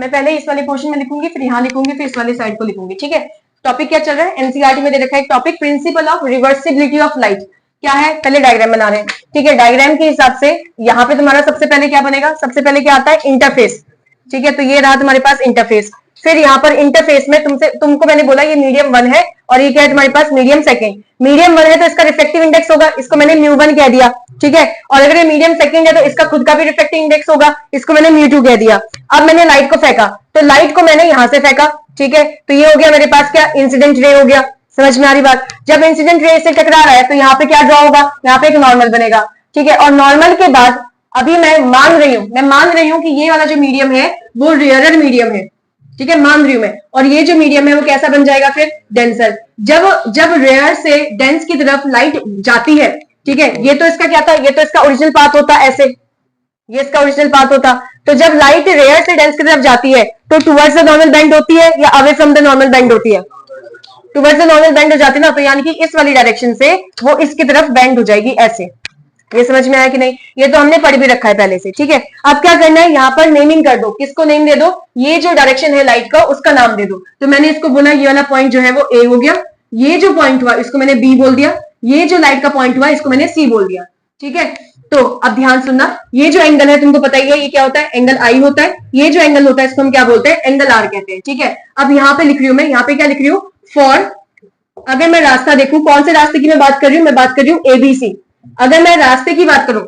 मैं पहले इस वाले पोर्शन में लिखूंगी, फिर यहाँ लिखूंगी, फिर इस वाली साइड को लिखूंगी, ठीक है। टॉपिक क्या चल रहा है, एनसीईआरटी में दे रखा है एक topic, principle of reversibility of light. क्या है, पहले डायग्राम बना रहे हैं, ठीक है। डायग्राम के हिसाब से यहाँ पे तुम्हारा सबसे पहले क्या बनेगा, सबसे पहले क्या आता है, इंटरफेस, ठीक है। तो ये रहा तुम्हारे पास इंटरफेस। फिर यहाँ पर इंटरफेस में तुमको मैंने बोला ये मीडियम 1 है और ये क्या है तुम्हारे पास मीडियम सेकंड। मीडियम 1 है तो इसका रिफ्लेक्टिव इंडेक्स होगा, इसको मैंने μ1 कह दिया, ठीक है। और अगर ये मीडियम सेकंड है तो इसका खुद का भी रिफ्लेक्टिव इंडेक्स होगा, इसको मैंने μ2 कह दिया। अब मैंने लाइट को फेंका, तो लाइट को मैंने यहां से फेंका, ठीक है। तो ये हो गया मेरे पास क्या, इंसिडेंट रे हो गया। समझ में आ रही बात। जब इंसिडेंट रे से टकरा रहा है तो यहाँ पे क्या ड्रॉ होगा, यहाँ पे एक नॉर्मल बनेगा, ठीक है। और नॉर्मल के बाद अभी मैं मान रही हूं कि ये वाला जो मीडियम है वो रेयरर मीडियम है, ठीक है, मान रही हूं मैं। और ये जो मीडियम है वो कैसा बन जाएगा फिर, डेंसर। जब रेयर से डेंस की तरफ लाइट जाती है, ठीक है, ये तो इसका क्या था, ये तो इसका ओरिजिनल पाथ होता, ऐसे ये इसका ओरिजिनल पाथ होता। तो जब लाइट रेयर से डेंस की तरफ जाती है तो टुवर्ड्स द नॉर्मल बेंड होती है या away from the normal bend होती है, टुवर्ड्स द नॉर्मल बेंड हो जाती है ना। तो यानी कि इस वाली डायरेक्शन से वो इसकी तरफ बेंड हो जाएगी ऐसे। ये समझ में आया कि नहीं, ये तो हमने पढ़ भी रखा है पहले से, ठीक है। अब क्या करना है, यहाँ पर नेमिंग कर दो, किसको नेम दे दो, ये जो डायरेक्शन है लाइट का उसका नाम दे दो। तो मैंने इसको बोला ये वाला पॉइंट जो है वो ए हो गया, ये जो पॉइंट हुआ इसको मैंने बी बोल दिया, ये जो लाइट का पॉइंट हुआ इसको मैंने सी बोल दिया, ठीक है। तो अब ध्यान सुनना, ये जो एंगल है तुमको पता ही है ये क्या होता है, एंगल आई होता है। ये जो एंगल होता है इसको हम क्या बोलते हैं, एंगल आर कहते हैं, ठीक है। अब यहाँ पे लिख रही हूं मैं, यहाँ पे क्या लिख रही हूँ, फॉर, अगर मैं रास्ता देखूं, कौन से रास्ते की मैं बात कर रही हूँ, मैं बात कर रही हूँ एबीसी। अगर मैं रास्ते की बात करूं,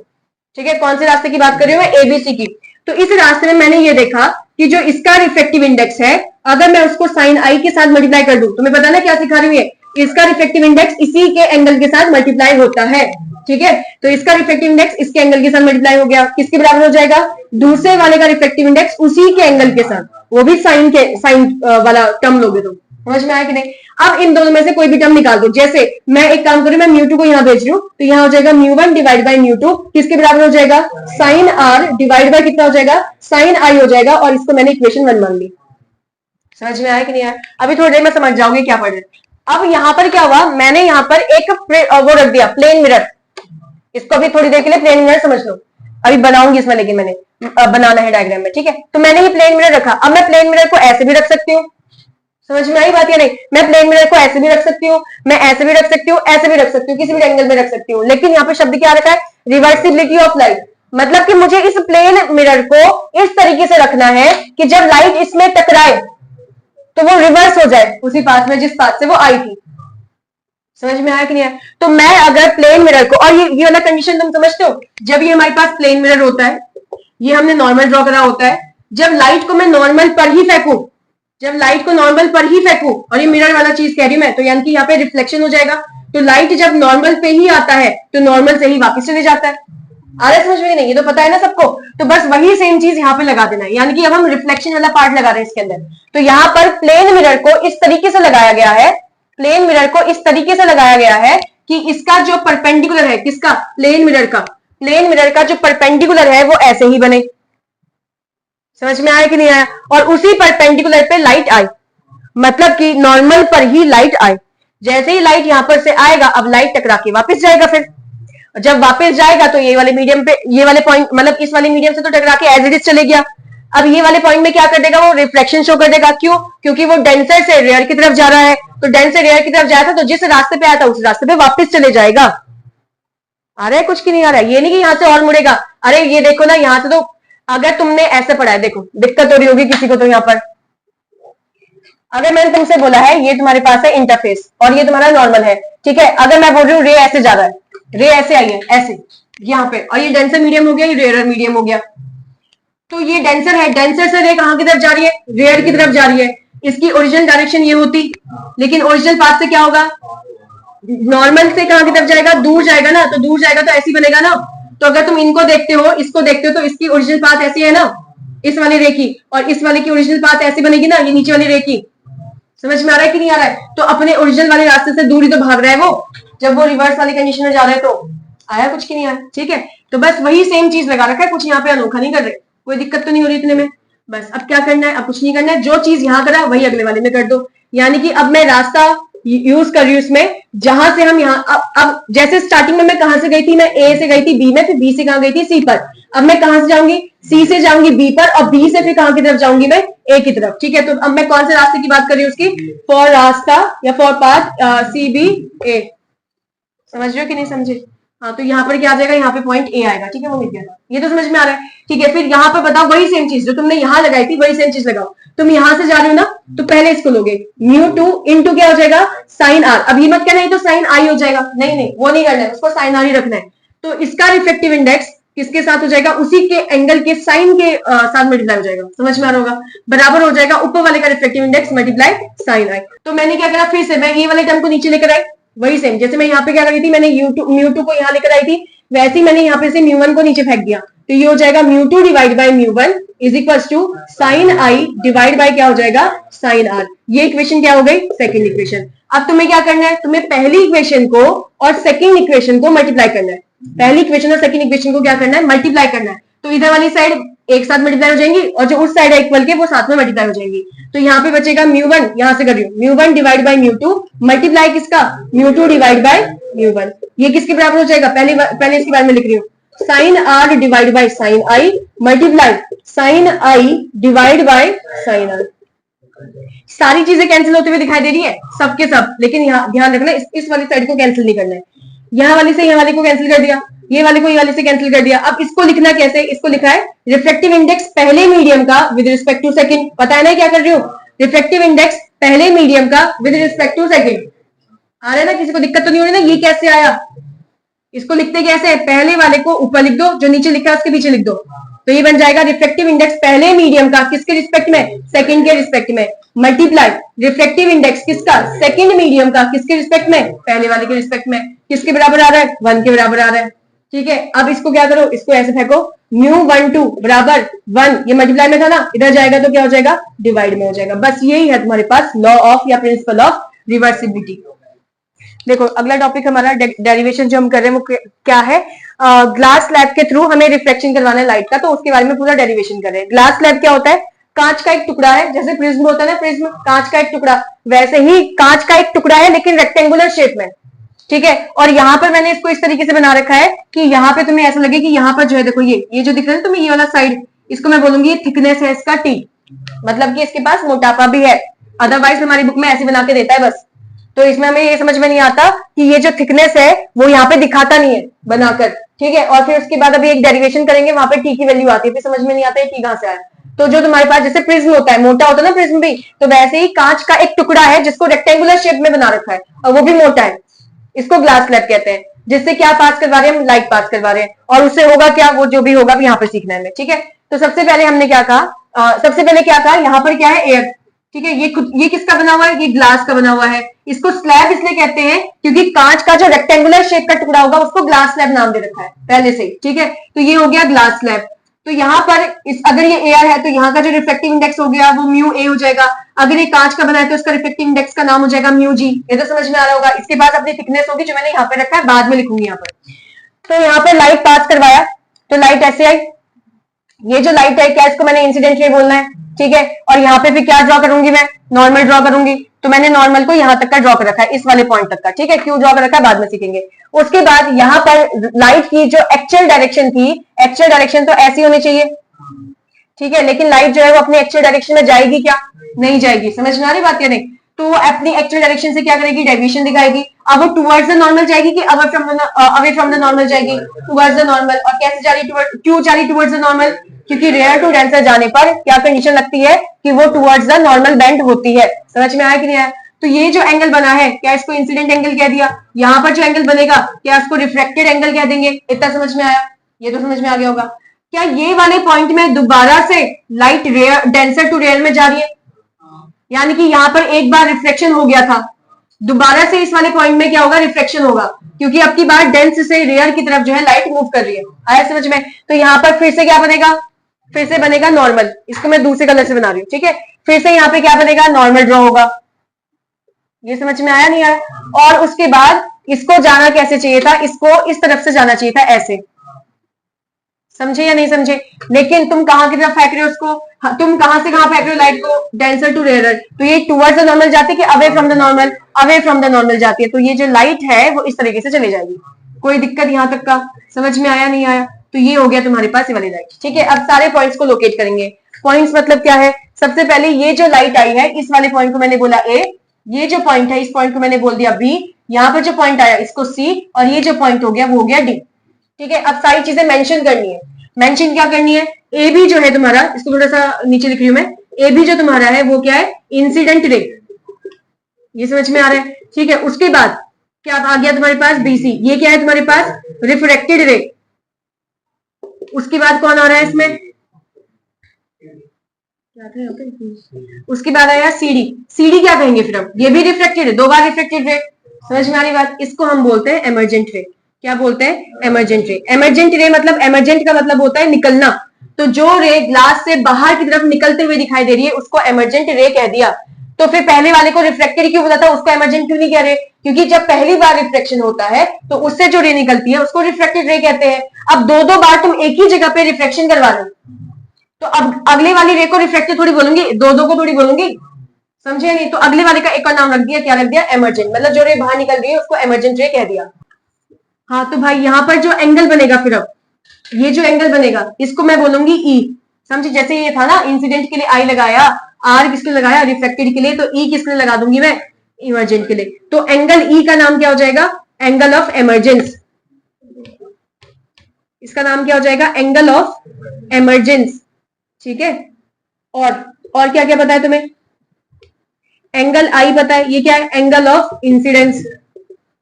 ठीक है, कौन से रास्ते की बात कर रही हूं मैं, एबीसी की। तो इस रास्ते में मैंने ये देखा कि जो इसका रिफ्लेक्टिव इंडेक्स है, अगर मैं उसको साइन आई के साथ मल्टीप्लाई कर दूं, तुम्हें पता ना क्या सिखा रही हूँ, इसका रिफ्लेक्टिव इंडेक्स इसी के एंगल के साथ मल्टीप्लाई होता है, ठीक है। तो इसका रिफ्लेक्टिव इंडेक्स इसके एंगल के साथ मल्टीप्लाई हो गया, किसके बराबर हो जाएगा, दूसरे वाले का रिफ्लेक्टिव इंडेक्स उसी के एंगल के साथ, वो भी साइन वाला टर्म लोगे तुम। समझ में आया कि नहीं। अब इन दोनों में से कोई भी टर्म निकाल दो। जैसे मैं एक काम करूं, मैं μ2 को यहां भेज रही हूं, तो यहां हो जाएगा μ1 डिवाइड बाई μ2, किसके बराबर हो जाएगा, साइन आर डिवाइड बाई कितना हो जाएगा, साइन आई हो जाएगा। और इसको मैंने इक्वेशन 1 मान ली। समझ में आया कि नहीं आया, अभी थोड़ी देर में समझ जाओगे क्या पढ़ रहे। अब यहां पर क्या हुआ, मैंने यहां पर एक वो रख दिया, प्लेन मिरर। इसको अभी थोड़ी देर के लिए प्लेन मिरर समझ लो, अभी बनाऊंगी इसमें, लेकिन मैंने बनाना है डायग्राम में, ठीक है। तो मैंने ये प्लेन मिरर रखा। अब मैं प्लेन मिरर को ऐसे भी रख सकती हूँ, समझ में आई बात या नहीं। मैं प्लेन मिरर को ऐसे भी रख सकती हूँ, मैं ऐसे भी रख सकती हूँ, ऐसे भी रख सकती हूँ, किसी भी एंगल में रख सकती हूँ। लेकिन यहाँ पे शब्द क्या रखा है, रिवर्सिबिलिटी ऑफ लाइट। मतलब कि मुझे इस प्लेन मिरर को इस तरीके से रखना है कि जब लाइट इसमें टकराए तो वो रिवर्स हो जाए उसी पाथ में जिस पाथ से वो आई थी। समझ में आया कि नहीं आया। तो मैं अगर प्लेन मिरर को, और ये वाला कंडीशन तुम समझते हो, जब ये हमारे पास प्लेन मिरर होता है, ये हमने नॉर्मल ड्रॉ करा होता है, जब लाइट को मैं नॉर्मल पर ही फेंकूं, जब लाइट को नॉर्मल पर ही फेंकूं, और ये मिरर वाला चीज कह रही हूं मैं, तो यानी कि यहाँ पे रिफ्लेक्शन हो जाएगा। तो लाइट जब नॉर्मल पे ही आता है तो नॉर्मल से ही वापस चले जाता है। आ रहा है समझ में नहीं, ये तो पता है ना सबको। तो बस वही सेम चीज यहाँ पे लगा देना है, यानी कि अब हम रिफ्लेक्शन वाला पार्ट लगा रहे हैं इसके अंदर। तो यहाँ पर प्लेन मिरर को इस तरीके से लगाया गया है, प्लेन मिरर को इस तरीके से लगाया गया है कि इसका जो परपेंडिकुलर है, किसका, प्लेन मिरर का, प्लेन मिरर का जो परपेंडिकुलर है वो ऐसे ही बने। समझ में आया कि नहीं आया। और उसी परपेंडिकुलर पे लाइट आई, मतलब कि नॉर्मल पर ही लाइट आई। जैसे ही लाइट यहां पर से आएगा, अब लाइट टकरा के वापस जाएगा। फिर जब वापस जाएगा तो ये वाले मीडियम पे, ये वाले पॉइंट, मतलब इस वाले मीडियम से तो टकरा के एज इट इज चले गया। अब ये वाले पॉइंट में क्या कर देगा, वो रिफ्लेक्शन शो कर देगा। क्यों, क्योंकि वो डेंसर से रेयर की तरफ जा रहा है। तो डेंसर से रेयर की तरफ जाया था तो जिस रास्ते पे आया था उस रास्ते पे वापस चले जाएगा। आ रहा है कुछ की नहीं आ रहा है, ये नहीं कि यहां से और मुड़ेगा। अरे ये देखो ना, यहां से तो अगर तुमने ऐसे पढ़ा है, देखो दिक्कत हो रही होगी किसी को। तो यहाँ पर अगर मैंने तुमसे बोला है ये तुम्हारे पास है इंटरफेस और ये तुम्हारा नॉर्मल है, ठीक है। अगर मैं बोल रही हूँ रे ऐसे जा रहा है, रे ऐसे आई है ऐसे यहाँ पे, और ये डेंसर मीडियम हो गया, ये रेयर मीडियम हो गया। तो ये डेंसर है, डेंसर से रे कहाँ की तरफ जा रही है, रेयर की तरफ जा रही है। इसकी ओरिजिनल डायरेक्शन ये होती, लेकिन ओरिजिनल पाथ से क्या होगा, नॉर्मल से कहाँ की तरफ जाएगा, दूर जाएगा ना। तो दूर जाएगा तो ऐसी बनेगा ना। तो अगर तुम इनको देखते हो, इसको देखते हो, तो इसकी ओरिजिनल पाथ ऐसी है ना, इस वाली रे की, और इस वाले की ओरिजिनल पाथ ऐसी बनेगी ना, ये नीचे वाली रे की। समझ में आ रहा है कि नहीं आ रहा है। तो अपने ओरिजिनल वाले रास्ते से दूर ही तो भाग रहा है वो, जब वो रिवर्स वाली कंडीशन में जा रहा है। तो आया कुछ की नहीं आया, ठीक है। तो बस वही सेम चीज लगा रखा है, कुछ यहाँ पे अनोखा नहीं कर रहे, कोई दिक्कत तो नहीं हो रही इतने में। बस अब क्या करना है, अब कुछ नहीं करना है, जो चीज यहाँ करा वही अगले वाले में कर दो। यानी कि अब मैं रास्ता यूज कर रही हूँ इसमें, जहां से हम यहाँ, अब जैसे स्टार्टिंग में मैं कहां से गई थी, मैं ए से गई थी बी में, फिर बी से कहां गई थी सी पर। अब मैं कहां से जाऊंगी, सी से जाऊंगी बी पर और बी से फिर कहां की तरफ जाऊंगी मैं, ए की तरफ। ठीक है, तो अब मैं कौन से रास्ते की बात कर रही हूँ उसकी, फॉर रास्ता या फॉर पाथ सी बी ए। समझ रहे हो कि नहीं समझे? हाँ, तो यहाँ पर क्या आ जाएगा, यहाँ पे पॉइंट ए आएगा। ठीक है, वो मिल गया, ये तो समझ में आ रहा है। ठीक है, फिर यहाँ पर बताओ वही सेम चीज जो तुमने यहाँ लगाई थी, वही सेम चीज लगाओ। तुम यहां से जा रहे हो ना, तो पहले इसको लोगे म्यू टू इंटू क्या हो जाएगा, साइन आर। अब ये मत कहना तो साइन आई हो जाएगा, नहीं नहीं वो नहीं करना है, उसको साइन आर ही रखना है। तो इसका रिफ्लेक्टिव इंडेक्स किसके साथ हो जाएगा, उसी के एंगल के साइन के साथ मल्टीप्लाई हो जाएगा। समझ में आ रहा होगा, बराबर हो जाएगा ऊपर वाले का रिफ्लेक्टिव इंडेक्स मल्टीप्लाई साइन आई। तो मैंने क्या करा, फिर से मैं ये वाले टर्म को नीचे लेकर आई, वही सेम जैसे मैं यहाँ पे क्या करी थी, मैंने म्यू टू को यहाँ लेकर आई थी, वैसे ही मैंने यहाँ पे से म्यू वन को नीचे फेंक दिया। तो ये हो जाएगा mu two divide by mu one is equal to sine i divide by क्या हो जाएगा, साइन आर। ये इक्वेशन क्या हो गई, सेकंड इक्वेशन। अब तुम्हें क्या करना है, तुम्हें पहली इक्वेशन को और सेकंड इक्वेशन को मल्टीप्लाई करना है। पहली इक्वेशन और सेकंड इक्वेशन को क्या करना है, मल्टीप्लाई करना है। तो इधर वाली साइड एक साथ मल्टीप्लाई हो जाएंगी और जो उस साइड है इक्वल के वो साथ में मल्टीप्लाई हो जाएंगी। तो यहाँ पे बचेगा म्यू वन, यहां से कर रही हूँ mu one divide by mu two multiply किसका, mu two divide by mu one. ये किसके बराबर हो जाएगा, पहले इसके बारे में लिख रही हूँ, sine are divide by sine i multiply sine i divide by sine r. सारी चीजें कैंसिल होते हुए दिखाई दे रही है सबके सब, लेकिन यहाँ ध्यान रखना इस वाली साइड को कैंसिल नहीं करना है। यहाँ वाली से यहाँ वाले को कैंसिल कर दिया, ये वाले को ये वाले से कैंसिल कर दिया। अब इसको लिखना कैसे, इसको लिखा है रिफ्लेक्टिव इंडेक्स पहले मीडियम का विद रिस्पेक्ट टू सेकंड। पता है ना क्या कर रही हूँ, रिफ्लेक्टिव इंडेक्स पहले मीडियम का विद रिस्पेक्ट टू सेकंड। आ रहा है ना, किसी को दिक्कत तो नहीं हो रही ना, ये कैसे आया, इसको लिखते कैसे, पहले वाले को ऊपर लिख दो, जो नीचे लिखा है उसके पीछे लिख दो। तो ये बन जाएगा रिफ्लेक्टिव इंडेक्स पहले मीडियम का किसके रिस्पेक्ट में, सेकंड के रिस्पेक्ट में, मल्टीप्लाई रिफ्लेक्टिव इंडेक्स किसका, सेकंड मीडियम का किसके रिस्पेक्ट में, पहले वाले के रिस्पेक्ट में। किसके बराबर आ रहा है, 1 के बराबर आ रहा है। ठीक है, अब इसको क्या करो, इसको ऐसे फेंको, म्यू 1 2 बराबर 1, ये मल्टीप्लाई में था ना, इधर जाएगा तो क्या हो जाएगा, डिवाइड में हो जाएगा। बस यही है तुम्हारे पास लॉ ऑफ या प्रिंसिपल ऑफ रिवर्सिबिलिटी। देखो अगला टॉपिक हमारा डेरिवेशन जो हम कर रहे हैं वो क्या है, ग्लास स्लैब के थ्रू हमें रिफ्लेक्शन करवाना है लाइट का, तो उसके बारे में पूरा डेरिवेशन कर रहे हैं। ग्लास स्लैब क्या होता है, कांच का एक टुकड़ा है, जैसे प्रिज्म होता है ना, प्रिज्म कांच का एक टुकड़ा, वैसे ही कांच का एक टुकड़ा है लेकिन रेक्टेंगुलर शेप में। ठीक है, और यहाँ पर मैंने इसको इस तरीके से बना रखा है कि यहाँ पे तुम्हें ऐसा लगे कि यहाँ पर जो है, देखो ये जो दिख रहा है तुम्हें, ये वाला साइड, इसको मैं बोलूंगी थिकनेस है इसका टी, मतलब कि इसके पास मोटापा भी है। अदरवाइज हमारी बुक में ऐसे बना के देता है बस, तो इसमें हमें ये समझ में नहीं आता कि ये जो थिकनेस है वो यहाँ पे दिखाता नहीं है बनाकर। ठीक है, और फिर उसके बाद अभी एक डेरिवेशन करेंगे, वहां पे टी की वैल्यू आती है, फिर समझ में नहीं आता है टी कहां से आया। तो जो तुम्हारे पास जैसे प्रिज्म होता है, मोटा होता है ना प्रिज्म भी, तो वैसे ही कांच का एक टुकड़ा है जिसको रेक्टेंगुलर शेप में बना रखा है और वो भी मोटा है, इसको ग्लास स्लैब कहते हैं। जिससे क्या पास करवा रहे हैं हम, लाइट पास करवा रहे हैं, और उससे होगा क्या, वो जो भी होगा यहाँ पर सीखना है। ठीक है, तो सबसे पहले हमने क्या कहा, सबसे पहले क्या कहा, यहाँ पर क्या है, एयर। ठीक है, ये किसका बना हुआ है, ये ग्लास का बना हुआ है। इसको स्लैब इसलिए कहते हैं क्योंकि कांच का जो रेक्टेंगुलर शेप का टुकड़ा होगा उसको ग्लास स्लैब नाम दे रखा है पहले से ही। ठीक है, तो ये हो गया ग्लास स्लैब। तो यहाँ पर अगर ये एयर है तो यहाँ का जो रिफ्लेक्टिव इंडेक्स हो गया वो म्यू ए हो जाएगा। अगर ये कांच का बना है तो उसका रिफ्लेक्टिव इंडेक्स का नाम हो जाएगा म्यू जी। ये तो समझ में आ रहा होगा। इसके बाद अपनी थिकनेस होगी जो मैंने यहाँ पे रखा है, बाद में लिखूंगी यहाँ पर। तो यहाँ पे लाइट पास करवाया तो लाइट ऐसे आई, ये जो लाइट है क्या, इसको मैंने इंसिडेंट रे बोलना है। ठीक है, और यहाँ पे फिर क्या ड्रॉ करूंगी, मैं नॉर्मल ड्रॉ करूंगी। तो मैंने नॉर्मल को यहाँ तक का ड्रॉ कर रखा है, इस वाले पॉइंट तक का। ठीक है, क्यों ड्रॉ कर रखा है बाद में सीखेंगे। उसके बाद यहाँ पर लाइट की जो एक्चुअल डायरेक्शन थी, एक्चुअल डायरेक्शन तो ऐसी होनी चाहिए। ठीक है, लेकिन लाइट जो है वो अपनी एक्चुअल डायरेक्शन में जाएगी क्या, नहीं जाएगी। समझ में आ रही बात या नहीं। तो वो अपनी एक्चुअल डायरेक्शन से क्या करेगी, डेविएशन दिखाएगी। अब वो टुवर्ड्स द नॉर्मल जाएगी कि अवे फ्रॉम द नॉर्मल जाएगी, टुवर्ड्स द नॉर्मल। और कैसे जा रही, क्यों जा रही टुवर्ड्स द नॉर्मल, क्योंकि रेयर टू डेंसर जाने पर क्या कंडीशन लगती है कि वो टुवर्ड्स द नॉर्मल बेंड होती है। समझ में आया कि नहीं आया। तो ये जो एंगल बना है, क्या इसको इंसिडेंट एंगल कह दिया। यहाँ पर जो एंगल बनेगा क्या इसको रिफ्लेक्टेड एंगल कह देंगे। इतना समझ में आया, ये तो समझ में आ गया होगा। क्या ये वाले पॉइंट में दोबारा से light rare denser to rare में जा रही है, यानी कि यहाँ पर एक बार रिफ्लेक्शन हो गया था, दोबारा से इस वाले पॉइंट में क्या होगा, रिफ्लेक्शन होगा, क्योंकि अब की बार डेंस से रेयर की तरफ जो है लाइट मूव कर रही है। आया समझ में। तो यहाँ पर फिर से क्या बनेगा, फिर से बनेगा नॉर्मल। इसको मैं दूसरे कलर से बना रही हूँ। ठीक है, फिर से यहाँ पे क्या बनेगा, नॉर्मल ड्रॉ होगा। ये समझ में आया नहीं आया। और उसके बाद इसको जाना कैसे चाहिए था, इसको इस तरफ से जाना चाहिए था, ऐसे। समझे या नहीं समझे। लेकिन तुम कहां की तरफ फेंक रहे हो उसको, तुम कहां से कहां फेंक रहे हो लाइट को, डेंसर टू रेयर। तो ये टुवर्ड्स द नॉर्मल जाती है कि away from the normal, away from the normal जाती है। तो ये जो लाइट है वो इस तरीके से चली जाएगी। कोई दिक्कत यहां तक का, समझ में आया नहीं आया। तो ये हो गया तुम्हारे पास ये वाली लाइट। ठीक है, अब सारे पॉइंट्स को लोकेट करेंगे। पॉइंट्स मतलब क्या है, सबसे पहले ये जो लाइट आई है इस वाले पॉइंट को मैंने बोला ए, ये जो पॉइंट है इस पॉइंट को मैंने बोल दिया बी, यहाँ पर जो पॉइंट आया इसको सी, और ये जो पॉइंट हो गया वो हो गया डी। ठीक है, अब सारी चीजें मेंशन करनी है। मेंशन क्या करनी है, ए बी जो है तुम्हारा, इसको थोड़ा सा नीचे लिख रही हूं मैं, ए बी जो तुम्हारा है वो क्या है, इंसिडेंट रे, ये समझ में आ रहा है। ठीक है, उसके बाद क्या आ गया तुम्हारे पास बीसी, ये क्या है तुम्हारे पास, रिफ्रेक्टेड रे। उसके बाद कौन आ रहा है इसमें, उसके बाद आया सीडी। सीडी क्या कहेंगे फिर हम, ये भी रिफ्लेक्टेड है, 2 बार रिफ्लेक्टेड रे, समझ में आ रही बात। इसको हम बोलते हैं एमरजेंट रे। क्या बोलते हैं, एमरजेंट रे। एमरजेंट रे मतलब, एमरजेंट का मतलब होता है निकलना, तो जो रे ग्लास से बाहर की तरफ निकलते हुए दिखाई दे रही है उसको एमरजेंट रे कह दिया। तो फिर पहले वाले को रिफ्लेक्टेड क्यों बोला था, उसको एमरजेंट क्यों नहीं कह रहे, क्योंकि जब पहली बार रिफ्लेक्शन होता है तो उससे जो रे निकलती है उसको रिफ्लेक्टेड रे कहते हैं। अब 2-2 बार तुम एक ही जगह पे रिफ्लेक्शन करवा रहे हो, तो अब अगले वाली रे को रिफ्लेक्टेड थोड़ी बोलूंगी, 2-2 को थोड़ी बोलूंगी, समझे नहीं। तो अगले वाले का एक और नाम रख दिया, क्या रख दिया, एमरजेंट, मतलब जो रे बाहर निकल रही है उसको एमरजेंट रे कह दिया। हाँ तो भाई यहाँ पर जो एंगल बनेगा, फिर अब ये जो एंगल बनेगा इसको मैं बोलूंगी ई, समझे। जैसे ये था ना, इंसिडेंट के लिए आई लगाया, आर किसके लगाया, रिफ्लेक्टेड के लिए, तो ई किसके लिए लगा दूंगी मैं, इमरजेंट के लिए। तो एंगल ई का नाम क्या हो जाएगा, एंगल ऑफ एमरजेंस। इसका नाम क्या हो जाएगा, एंगल ऑफ एमरजेंस। ठीक है, और क्या क्या पता है तुम्हें, एंगल आई पता है, ये क्या है, एंगल ऑफ इंसिडेंस।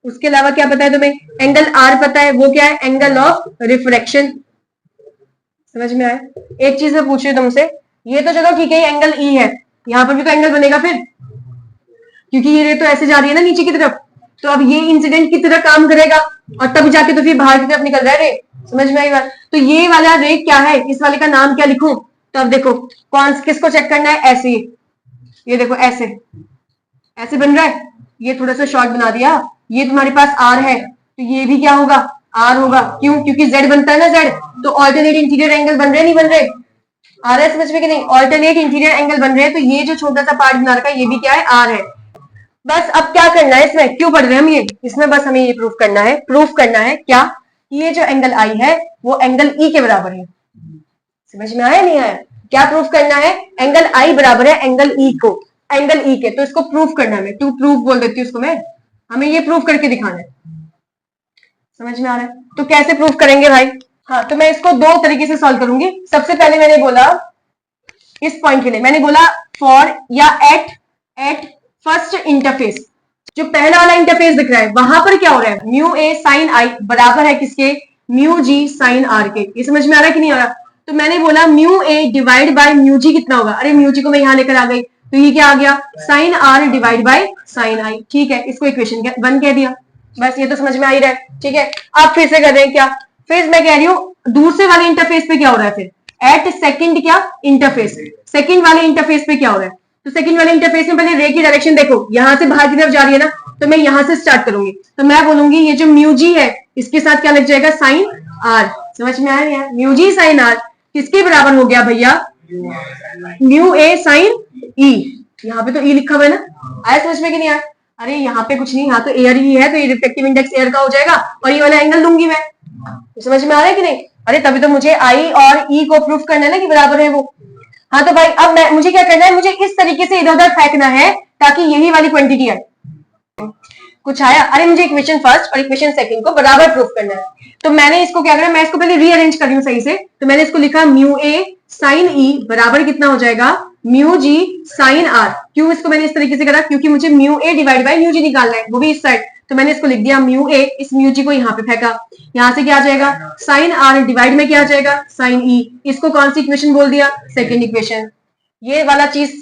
उसके अलावा क्या पता है तुम्हें, एंगल आर पता है, वो क्या है, एंगल ऑफ रिफ्रैक्शन। समझ में आया। एक चीज मैं पूछ रही हूँ तुमसे, ये तो चलो ठीक है, ये एंगल ई है, यहाँ पर भी तो एंगल बनेगा फिर, क्योंकि ये रे तो ऐसे जा रही है ना नीचे की तरफ, तो अब ये इंसिडेंट की तरह काम करेगा और तब जाके तो फिर बाहर की तरफ निकल रहा है रे। समझ में आई बात। तो ये वाला रे क्या है, इस वाले का नाम क्या लिखूं, तो अब देखो कौन किसको चेक करना है, ऐसे, ये देखो ऐसे ऐसे बन रहा है, ये थोड़ा सा शॉर्ट बना दिया, ये तुम्हारे पास आर है तो ये भी क्या होगा, आर होगा। क्यों, क्योंकि जेड बनता है ना, जेड, तो ऑल्टरनेट इंटीरियर एंगल बन रहे नहीं बन रहे, आ रहा है समझ में कि नहीं, ऑल्टरनेट इंटीरियर एंगल बन रहे हैं, तो ये जो छोटा सा पार्ट बना रखा है ये भी क्या है, आर है। बस अब क्या करना है, इसमें क्यों पढ़ रहे हैं हम ये, इसमें बस हमें ये प्रूफ करना है क्या, ये जो एंगल आई है वो एंगल ई के बराबर है। समझ में आया नहीं आया, क्या प्रूफ करना है, एंगल आई बराबर है एंगल ई को, एंगल ई के, तो इसको प्रूफ करना है, टू प्रूफ बोल देती हूँ उसको मैं, हमें ये प्रूफ करके दिखाना है। समझ में आ रहा है, तो कैसे प्रूफ करेंगे भाई। हाँ, तो मैं इसको 2 तरीके से सॉल्व करूंगी। सबसे पहले मैंने बोला इस पॉइंट के लिए, मैंने बोला फॉर या एट फर्स्ट इंटरफेस, जो पहला वाला इंटरफेस दिख रहा है वहां पर क्या हो रहा है, म्यू ए साइन आई बराबर है किसके, म्यू जी साइन आर के। ये समझ में आ रहा है कि नहीं आ रहा। तो मैंने बोला mu A divide by mu G कितना होगा, अरे म्यू जी को मैं यहां लेकर आ गई, तो ये क्या आ गया, sine are divide by sine I. ठीक है, इसको इक्वेशन 1 कह दिया, बस ये तो समझ में आ ही रहा है। ठीक है, आप फिर से कर रहे हैं क्या, फिर मैं कह रही हूँ दूसरे वाले इंटरफेस पे क्या हो रहा है, फिर एट सेकंड क्या इंटरफेस, सेकंड वाले इंटरफेस पे क्या हो रहा है। तो सेकंड वाले इंटरफेस में पहले रे की डायरेक्शन देखो, यहां से बाहर की तरफ जा रही है ना, तो मैं यहां से स्टार्ट करूंगी, तो मैं बोलूंगी ये जो म्यू जी है इसके साथ क्या लग जाएगा, साइन आर। समझ में आया, म्यू जी साइन आर किसके बराबर हो गया भैया, म्यू ए साइन ई। यहाँ पे तो ई लिखा हुआ है ना, आया समझ में कि नहीं आया। अरे यहाँ पे कुछ नहीं, यहाँ तो एयर ही है, तो ये रिफ्लेक्टिव इंडेक्स एयर का हो जाएगा और ये वाला एंगल लूंगी मैं। समझ में आ रहा है कि नहीं, अरे तभी तो मुझे आई और ई को प्रूफ करना है ना कि बराबर है वो। हाँ तो भाई अब मुझे क्या करना है, मुझे इस तरीके से इधर उधर फेंकना है ताकि यही वाली क्वांटिटी आए। कुछ आया, अरे मुझे इक्वेशन फर्स्ट और इक्वेशन सेकंड को बराबर प्रूफ करना है, तो मैंने इसको क्या करना है, मैं इसको पहले रीअरेंज कर रही हूँ सही से, तो मैंने इसको लिखा म्यू ए साइन ई बराबर कितना हो जाएगा, म्यू जी साइन आर। क्यों इसको मैंने इस तरीके से करा, क्योंकि मुझे mu A divide by mu G निकालना है, वो भी इस साइड, तो मैंने इसको लिख दिया म्यू ए, इस म्यू जी को यहाँ पे फेंका, यहाँ से क्या आ जाएगा, साइन आर डिवाइड में क्या आ जाएगा, साइन ई। इसको कौन सी इक्वेशन बोल दिया, सेकेंड इक्वेशन। ये वाला चीज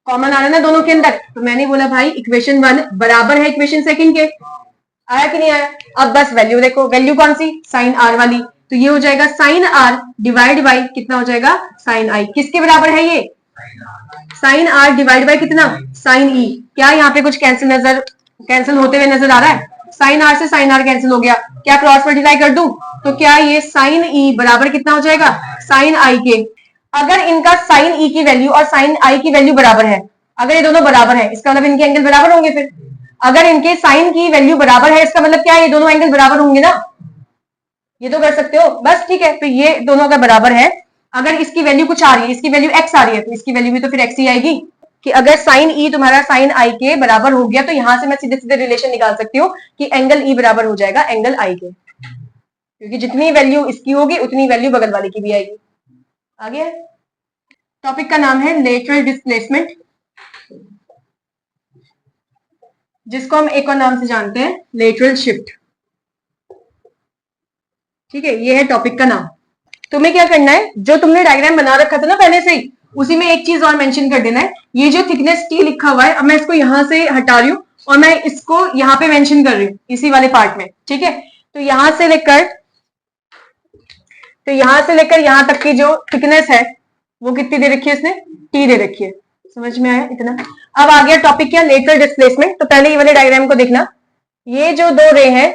कॉमन आ रहा है ना दोनों के अंदर, तो मैंने बोला भाई इक्वेशन 1 बराबर है इक्वेशन सेकंड के। आया कि नहीं आया। अब बस वैल्यू देखो, वैल्यू कौन सी, साइन आर वाली, तो ये हो जाएगा साइन आर डिवाइड बाई कितना हो जाएगा, साइन आई। किसके बराबर है ये, साइन आर डिवाइड बाई कितना, साइन ई। क्या यहाँ पे कुछ कैंसिल होते हुए नजर आ रहा है, साइन आर से साइन आर कैंसिल हो गया, क्या क्रॉस मल्टीप्लाई कर दूं, तो क्या ये साइन ई बराबर कितना हो जाएगा, साइन आई के। अगर इनका साइन ई की वैल्यू और साइन आई की वैल्यू बराबर है, अगर ये दोनों बराबर है इसका मतलब इनके एंगल बराबर होंगे। फिर अगर इनके साइन की वैल्यू बराबर है इसका मतलब क्या है, ये दोनों एंगल बराबर होंगे ना। ये तो कर सकते हो बस, ठीक है। तो ये दोनों अगर बराबर है, अगर इसकी वैल्यू कुछ आ रही है, इसकी वैल्यू एक्स आ रही है, तो इसकी वैल्यू भी तो फिर एक्स ही आएगी। कि अगर साइन ई तुम्हारा साइन आई के बराबर हो गया, तो यहां से मैं सीधे सीधे रिलेशन निकाल सकती हूँ कि एंगल ई बराबर हो जाएगा एंगल आई के, क्योंकि जितनी वैल्यू इसकी होगी उतनी वैल्यू बगल वाले की भी आएगी। आ गया। टॉपिक का नाम है लेटरल डिस्प्लेसमेंट, जिसको हम एक और नाम से जानते हैं लेटरल शिफ्ट। ठीक है, ये है टॉपिक का नाम। तुम्हें क्या करना है, जो तुमने डायग्राम बना रखा था ना पहले से ही, उसी में एक चीज और मेंशन कर देना है। ये जो थिकनेस टी लिखा हुआ है, अब मैं इसको यहां से हटा रही हूँ और मैं इसको यहाँ पे मेंशन कर रही हूँ इसी वाले पार्ट में। ठीक है, तो यहां से लेकर यहां तक की जो थिकनेस है वो कितनी दे रखी है इसने, टी दे रखी है। समझ में आया इतना। अब आ गया टॉपिक क्या, लेटरल डिस्प्लेसमेंट। तो पहले ये वाले डायग्राम को देखना, ये जो दो रे है,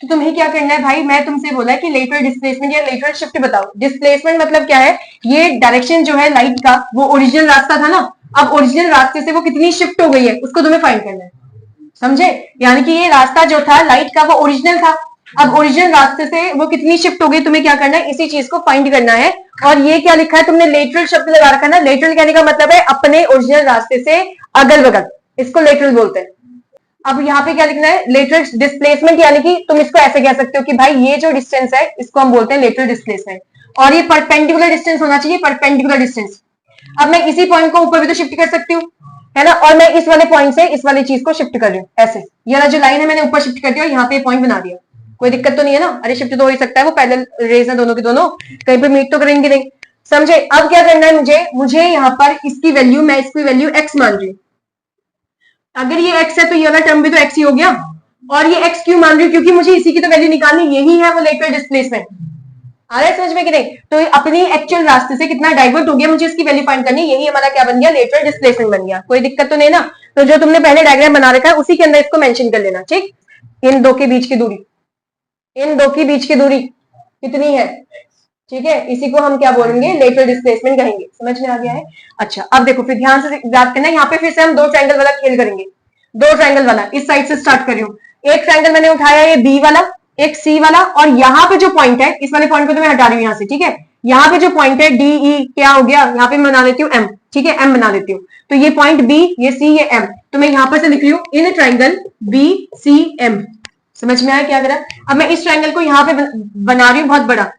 तो तुम्हें क्या करना है भाई, मैं तुमसे बोला है कि लेटरल डिस्प्लेसमेंट या लेटरल शिफ्ट बताओ। डिस्प्लेसमेंट मतलब क्या है, ये डायरेक्शन जो है लाइट का, वो ओरिजिनल रास्ता था ना, अब ओरिजिनल रास्ते से वो कितनी शिफ्ट हो गई है उसको तुम्हें फाइंड करना है। समझे, यानी कि ये रास्ता जो था लाइट का वो ओरिजिनल था, अब ओरिजिनल रास्ते से वो कितनी शिफ्ट हो गई, तुम्हें क्या करना है, इसी चीज को फाइंड करना है। और ये क्या लिखा है तुमने, लेटरल शब्द लगा रखा है ना। लेटरल कहने का मतलब है अपने ओरिजिनल रास्ते से अगल बगल, इसको लेटरल बोलते हैं। अब यहाँ पे क्या लिखना है, लेटरल डिस्प्लेसमेंट, यानी कि तुम इसको ऐसे कह सकते हो कि भाई ये जो डिस्टेंस है इसको हम बोलते हैं लेटरल डिस्प्लेसमेंट, और ये परपेंडिकुलर डिस्टेंस होना चाहिए, परपेंडिकुलर डिस्टेंस। अब मैं इसी पॉइंट को ऊपर भी तो शिफ्ट कर सकती हूँ, है ना, और मैं इस वाले पॉइंट से इस वाली चीज को शिफ्ट कर रही हूँ ऐसे। ये वाला जो लाइन है मैंने ऊपर शिफ्ट कर दिया और यहाँ पे पॉइंट बना दिया, कोई दिक्कत तो नहीं है ना। अरे शिफ्ट तो हो ही सकता है, वो पैरेलल रेज है दोनों के दोनों, कहीं पे मीट तो करेंगे नहीं। समझे। अब क्या करना है मुझे यहाँ पर इसकी वैल्यू, मैं इसकी वैल्यू एक्स मान रही हूँ। अगर ये x है तो ये वाला टर्म भी तो x ही हो गया, और ये x क्यों मान रही हूँ, क्योंकि मुझे इसी की तो वैल्यू निकालनी, यही है वो लेटरल डिस्प्लेसमेंट। आ रहा है समझ में कि नहीं। तो अपनी एक्चुअल रास्ते से कितना डाइवर्ट हो गया, मुझे इसकी वैल्यू फाइंड करनी, यही हमारा क्या बन गया, लेटरल डिस्प्लेसमेंट बन गया। कोई दिक्कत तो नहीं ना। तो जो तुमने पहले डायग्राम बना रखा है उसी के अंदर इसको मेंशन कर लेना। ठीक, इन दो के बीच की दूरी, इन दो की बीच की दूरी कितनी है, ठीक है, इसी को हम क्या बोलेंगे, लेटरल डिस्प्लेसमेंट कहेंगे। समझ में आ गया है। अच्छा, अब देखो फिर ध्यान से याद करना, यहाँ पे फिर से हम दो ट्रायंगल वाला खेल करेंगे। दो ट्रायंगल वाला, इस साइड से स्टार्ट कर रही हूँ। एक ट्रायंगल मैंने उठाया ये बी वाला, एक सी वाला, और यहाँ पे जो पॉइंट है, इस वाले पॉइंट को तो मैं हटा रही हूँ यहाँ से। ठीक है, यहाँ पे जो पॉइंट है डी ई क्या हो गया, यहाँ पे मैं बना देती हूँ एम। ठीक है, एम बना देती हूँ। तो ये पॉइंट बी, ये सी, ये एम, तो मैं यहाँ पर से लिख रही हूँ in triangle B C M. समझ में आया क्या करा। अब मैं इस ट्रायंगल को यहाँ पे बना रही हूँ बहुत बड़ा,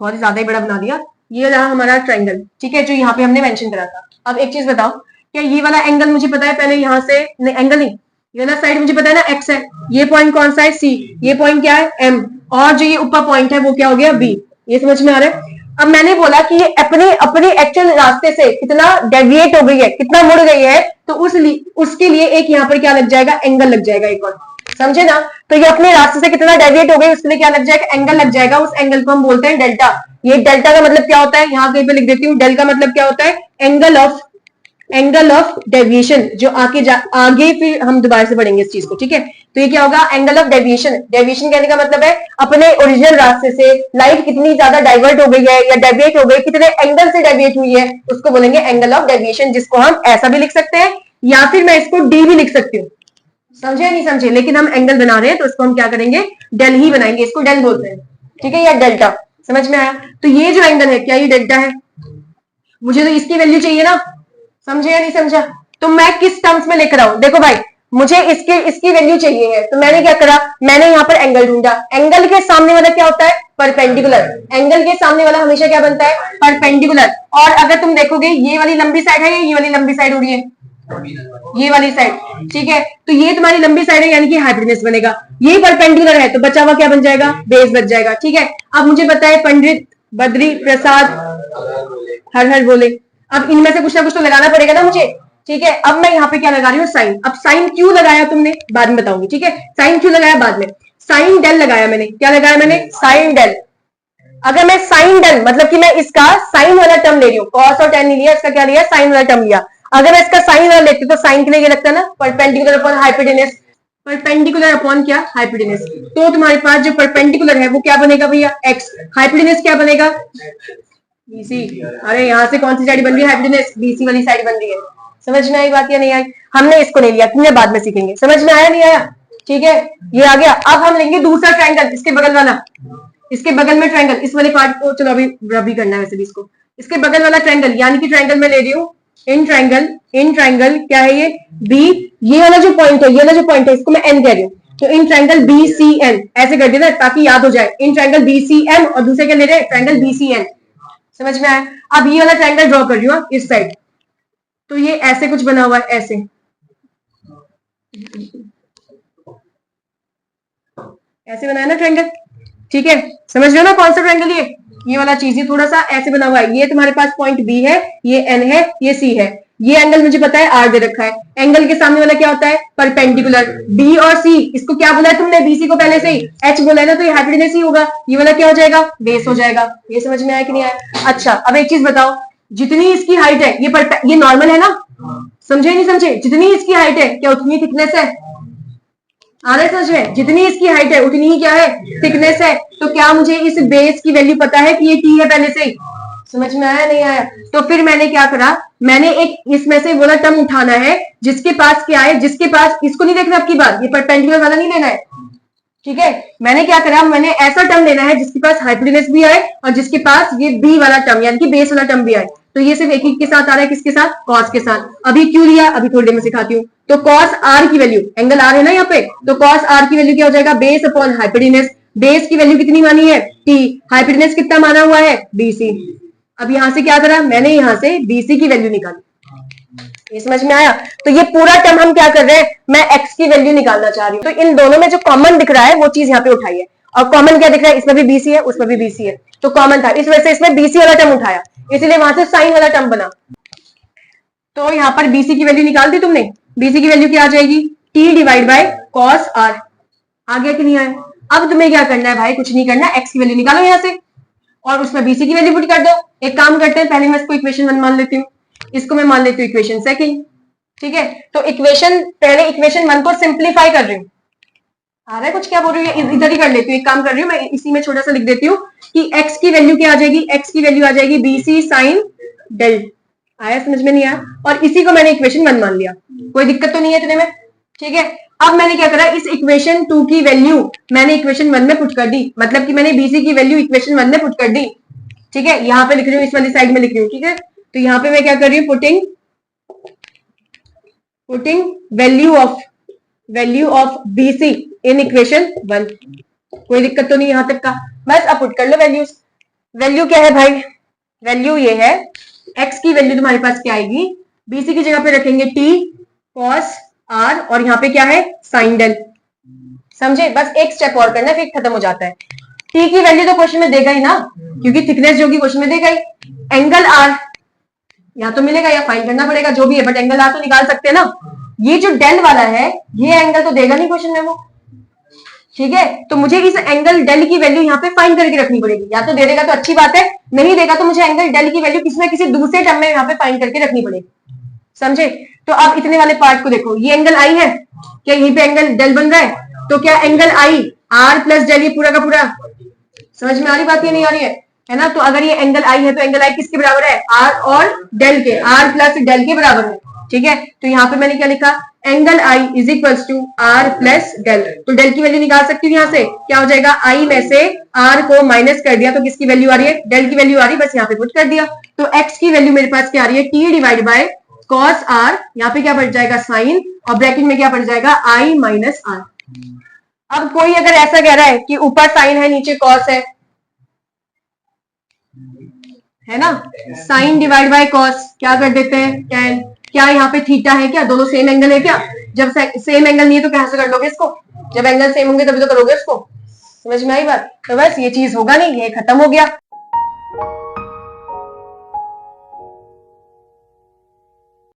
बहुत ही ज्यादा ही बड़ा बना दिया। ये रहा हमारा ट्रायंगल, ठीक है, जो यहाँ पे हमने मेंशन करा था। अब एक चीज बताओ, क्या ये वाला एंगल मुझे पता है पहले, यहाँ से नहीं, एंगल नहीं, ये वाला साइड मुझे पता है ना एक्स है, ये पॉइंट कौन सा है सी, ये पॉइंट क्या है एम, और जो ये ऊपर पॉइंट है वो क्या हो गया बी। ये समझ में आ रहा है। अब मैंने बोला कि ये अपने अपने एक्चुअल रास्ते से कितना डेविएट हो गई है, कितना मुड़ गई है, तो उसके लिए एक यहाँ पर क्या लग जाएगा, एंगल लग जाएगा एक और। समझे ना। तो ये अपने रास्ते से कितना डेविएट हो गई, उसके लिए क्या लग जाएगा, एंगल लग जाएगा। उस एंगल को हम बोलते हैं डेल्टा। ये डेल्टा का मतलब क्या होता है, यहाँ कहीं पे लिख देती हूँ, डेल का मतलब क्या होता है, एंगल ऑफ डेविएशन, जो आगे फिर हम दोबारा से पढ़ेंगे इस चीज को। ठीक है, तो ये क्या होगा, एंगल ऑफ डेविएशन। डेविएशन कहने का मतलब है अपने ओरिजिनल रास्ते से लाइट कितनी ज्यादा डाइवर्ट हो गई है या डेविएट हो गई, कितने एंगल से डेविएट हुई है, उसको बोलेंगे एंगल ऑफ डेविएशन, जिसको हम ऐसा भी लिख सकते हैं या फिर मैं इसको डी भी लिख सकती हूँ। समझे नहीं समझे, लेकिन हम एंगल बना रहे हैं तो इसको हम क्या करेंगे, डेल ही बनाएंगे, इसको डेल बोलते हैं। ठीक है, या डेल्टा। समझ में आया। तो ये जो एंगल है क्या ये डेल्टा है, मुझे तो इसकी वैल्यू चाहिए ना। समझे या नहीं समझा। तो मैं किस टर्म्स में लिख रहा हूं, देखो भाई मुझे इसकी वैल्यू चाहिए है, तो मैंने क्या करा, मैंने यहाँ पर एंगल ढूंढा। एंगल के सामने वाला क्या होता है, परपेंडिकुलर। एंगल के सामने वाला हमेशा क्या बनता है, परपेंडिकुलर। और अगर तुम देखोगे ये वाली लंबी साइड है, ये वाली लंबी साइड हो रही है, ये वाली साइड। ठीक है, तो ये तुम्हारी लंबी साइड है, यानी कि हाइपोटेनस बनेगा। ये परपेंडिकुलर है तो बचा हुआ क्या बन जाएगा, बेस बच जाएगा। ठीक है, अब मुझे बताए पंडित बद्री प्रसाद हर हर बोले। अब इनमें से कुछ ना कुछ तो लगाना पड़ेगा ना मुझे। ठीक है, अब मैं यहाँ पे क्या लगा रही हूँ, साइन। अब साइन क्यों लगाया तुमने, बाद में बताऊंगी। ठीक है, साइन क्यों लगाया बाद में, साइन डेल लगाया मैंने। क्या लगाया मैंने, साइन डेल। अगर मैं साइन डेल मतलब कि मैं इसका साइन वाला टर्म ले रही हूँ, कॉस और टेन नहीं लिया, इसका क्या लिया, साइन वाला टर्म लिया। अगर मैं इसका साइन वाला लेती तो साइन के लिए ये लगता है ना, perpendicular upon hypotenuse. Perpendicular upon क्या, हाइपोटेनस। तो तुम्हारे पास जो परपेंडिकुलर है वो क्या बनेगा भैया, एक्स। हाइपोटेनस क्या बनेगा, बीसी। अरे यहाँ से कौन सी साइड बन रही है, हाइपोटेनस बीसी वाली साइड बन रही है। समझ में आई बात या नहीं आई, हमने इसको नहीं लिया, तुमने बाद में सीखेंगे। समझ में आया नहीं आया, ठीक है, ये आ गया। अब हम लेंगे दूसरा ट्रायंगल, इसके बगल वाला, इसके बगल में ट्रायंगल, इस वाले पार्ट को चलो अभी रब ही करना है वैसे भी इसको। इसके बगल वाला ट्रायंगल, यानी कि ट्रायंगल में ले रही हूँ इन ट्रायंगल क्या है ये बी, ये वाला जो पॉइंट है, ये वाला जो पॉइंट है इसको मैं एन कह रही हूँ, तो in triangle B C N ऐसे कर दिया ताकि याद हो जाए। In triangle B C N और दूसरे क्या ले रहे हैं, ट्रायंगल बी सी एन। समझ में आया? अब ये वाला ट्रायंगल ड्रॉ कर रही हूँ इस साइड, तो ये ऐसे कुछ बना हुआ है, ऐसे ऐसे बनाया ना ट्रायंगल, ठीक है। समझ रहे हो ना कौन सा ट्रायंगल ये वाला चीज, ये थोड़ा सा ऐसे बना हुआ है। ये तुम्हारे पास पॉइंट बी है, ये एन है, ये सी है, ये एंगल मुझे पता है आर दे रखा है। एंगल के सामने वाला क्या होता है, परपेंडिकुलर। बी और सी, इसको क्या बोला है तुमने, बीसी को पहले से ही एच बोला है ना, तो ये हाइपोटेनस ही होगा, ये वाला क्या हो जाएगा, बेस हो जाएगा। ये समझ में आया कि नहीं आया? अच्छा, अब एक चीज बताओ, जितनी इसकी हाइट है, ये नॉर्मल है ना, समझे नहीं समझे? जितनी इसकी हाइट है क्या उतनी थिकनेस है? आ रहा है समझ में? जितनी इसकी हाइट है उतनी ही क्या है, थिकनेस है। तो क्या मुझे इस बेस की वैल्यू पता है कि ये टी है पहले से ही? समझ में आया नहीं आया? तो फिर मैंने क्या करा, मैंने एक इसमें से वाला टर्म उठाना है जिसके पास क्या है, जिसके पास, इसको नहीं देखना आपकी बात, ये परपेंडिकुलर वाला नहीं लेना है, ठीक है। मैंने क्या करा, मैंने ऐसा टर्म लेना है जिसके पास हाइपोटेनस भी आए और जिसके पास ये बी वाला टर्म यानी कि बेस वाला टर्म भी आए। तो ये सिर्फ एक के साथ आ रहा है, किसके साथ, कॉस के साथ। अभी क्यों लिया, अभी थोड़ी देर में सिखाती हूँ। तो कॉस आर की वैल्यू, एंगल आर है ना यहाँ पे, तो कॉस आर की वैल्यू क्या हो जाएगा, बेस अपॉन हाइपोटेनस। बेस की वैल्यू कितनी मानी है, टी, हाइपोटेनस कितना माना हुआ है, बीसी। अब यहां से क्या करा, मैंने यहां से बीसी की वैल्यू निकाली। ये समझ में आया? तो ये पूरा टर्म हम क्या कर रहे हैं, मैं एक्स की वैल्यू निकालना चाह रही हूँ। तो इन दोनों में जो कॉमन दिख रहा है वो चीज यहाँ पे उठाई है, और कॉमन क्या दिख रहा है, इसमें भी बीसी है, उसमें भी बीसी है, तो कॉमन था, इस वजह से इसमें बीसी वाला टर्म उठाया, इसलिए वहां से साइन वाला टर्म बना। तो यहाँ पर बीसी की वैल्यू निकाल दी तुमने, बीसी की वैल्यू क्या आ जाएगी, T divide by cos R. आ गया कि नहीं आया? अब तुम्हें क्या करना है भाई, कुछ नहीं करना, एक्स की वैल्यू निकालो यहाँ से और उसमें बीसी की वैल्यू पुट कर दो। एक काम करते हैं, पहले मैं इसको इक्वेशन 1 मान लेती हूँ, इसको मैं मान लेती हूँ इक्वेशन 2, ठीक है। तो पहले इक्वेशन 1 को सिंप्लीफाई कर रही हूँ। आ रहा है कुछ, क्या बोल रही है, इधर ही कर लेती हूँ। एक काम कर रही हूँ मैं, इसी में छोटा सा लिख देती हूँ कि x की वैल्यू क्या आ जाएगी, x की वैल्यू आ जाएगी बीसी साइन डेल। आया समझ में नहीं आया? और इसी को मैंने इक्वेशन 1 मान लिया, कोई दिक्कत तो नहीं है इतने में, ठीक है। अब मैंने क्या करा, इस इक्वेशन 2 की वैल्यू मैंने इक्वेशन 1 में पुट कर दी, मतलब कि मैंने बीसी की वैल्यू इक्वेशन 1 में पुट कर दी, ठीक है। यहाँ पे लिख रही हूँ, इस वाली साइड में लिख रही हूँ, ठीक है। तो यहाँ पे मैं क्या कर रही हूँ, putting value of BC in equation 1। कोई दिक्कत तो नहीं यहां तक का? बस अब पुट कर लो वैल्यूज। वैल्यू क्या है भाई, वैल्यू ये है, x की वैल्यू तुम्हारे पास क्या आएगी, बीसी की जगह पे रखेंगे t cos r और यहाँ पे क्या है, साइन डेल। समझे? बस एक स्टेप और करना फिर खत्म हो जाता है। t की वैल्यू तो क्वेश्चन में देगा ही ना, क्योंकि थिकनेस जो कि क्वेश्चन में देगा ही। एंगल r या तो मिलेगा या फाइंड करना पड़ेगा, जो भी है, बट एंगल r तो निकाल सकते हैं ना। ये जो डेल वाला है, ये एंगल तो देगा नहीं क्वेश्चन में वो, ठीक है। तो मुझे इस एंगल डेल की वैल्यू यहाँ पे फाइंड करके रखनी पड़ेगी, या तो दे देगा तो अच्छी बात है, नहीं देगा तो मुझे एंगल डेल की वैल्यू किसी ना किसी दूसरे टर्म में यहाँ पे फाइंड करके रखनी पड़ेगी। समझे? तो अब इतने वाले पार्ट को देखो, ये एंगल आई है, क्या यहीं पे एंगल डेल बन रहा है, तो क्या angle i r plus del, ये पूरा का पूरा, समझ में आ रही बात, ये नहीं आ रही है ना? तो अगर ये एंगल आई है तो एंगल आई किसके बराबर है, आर और डेल के, आर प्लस डेल के बराबर है, ठीक है। तो यहाँ पे मैंने क्या लिखा, angle i is equals to r plus del. तो डेल की वैल्यू निकाल सकती हूँ यहाँ से, क्या हो जाएगा, आई में से आर को माइनस कर दिया तो किसकी वैल्यू आ रही है, डेल की वैल्यू आ रही है, बस यहाँ पे पुट कर दिया। तो एक्स की वैल्यू मेरे पास क्या आ रही है, t divide by cos r, यहाँ पे क्या बढ़ जाएगा, साइन, और ब्रैकेट में क्या बढ़ जाएगा, आई माइनस आर। अब कोई अगर ऐसा कह रहा है कि ऊपर साइन है नीचे कॉस है ना, साइन डिवाइड बाय कॉस क्या कर देते हैं, टेन। क्या यहाँ पे थीटा है क्या, दोनों सेम एंगल है क्या? जब सेम एंगल नहीं है तो कैसे कर लोगे इसको, जब एंगल सेम होंगे तभी तो करोगे इसको। समझ में आई बात? तो बस ये चीज होगा नहीं, ये खत्म हो गया।